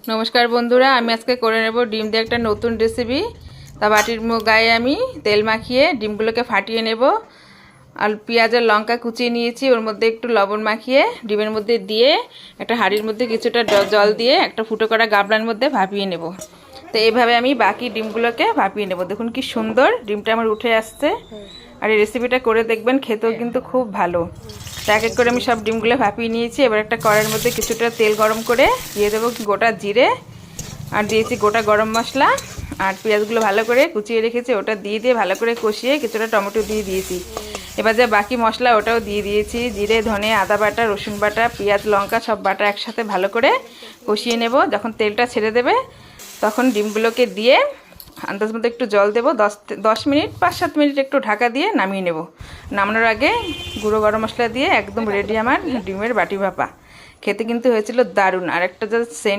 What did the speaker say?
नमस्कार बंधुरा आमी आज के करे नेब डिम दिए एक नतून रेसिपि। ता बाटिर गाए आमी तेल माखिए डिमगुलोके फाटिए नेब और पेঁয়াজ और लंका कुचिए निয়েছি ওর মধ্যে একটু লবণ মাখিয়ে ডিমের মধ্যে দিয়ে একটা হাঁড়ির মধ্যে কিছুটা জল দিয়ে একটা ফুটো করা গামলার মধ্যে ভাপিয়ে নেব। তো এইভাবে আমি বাকি ডিমগুলোকে ভাপিয়ে নেব। দেখুন কি সুন্দর ডিমটা আমার উঠে আসছে। আর এই রেসিপিটা করে দেখবেন, খেতেও কিন্তু খুব ভালো। তো এক এক করে আমি সব ডিমগুলো ভাপিয়ে নিয়েছি। এবার একটা কড়াইয়ের মধ্যে কিছুটা তেল গরম করে দিয়ে দেবো গোটা জিরে আর দিয়েছি গোটা গরম মশলা আর পেঁয়াজগুলো ভালো করে কুচিয়ে রেখেছি ওটা দিয়ে ভালো করে কষিয়ে কিছুটা টমেটো দিয়ে দিয়েছি। এবার যা বাকি মশলা ওটাও দিয়ে দিয়েছি, জিরে ধনে আদা বাটা রসুন বাটা পেঁয়াজ লঙ্কা সব বাটা একসাথে ভালো করে কষিয়ে নেব। যখন তেলটা ছেড়ে দেবে তখন ডিমগুলোকে দিয়ে আন্দাজ মতো একটু জল দেবো। 10 মিনিট 5-7 মিনিট একটু ঢাকা দিয়ে নামিয়ে নেব। নামানোর আগে গুঁড়ো গরম মশলা দিয়ে একদম রেডি আমার ডিমের বাটি ভাপা। খেতে কিন্তু হয়েছিল দারুণ। আর একটা যা সেন্ট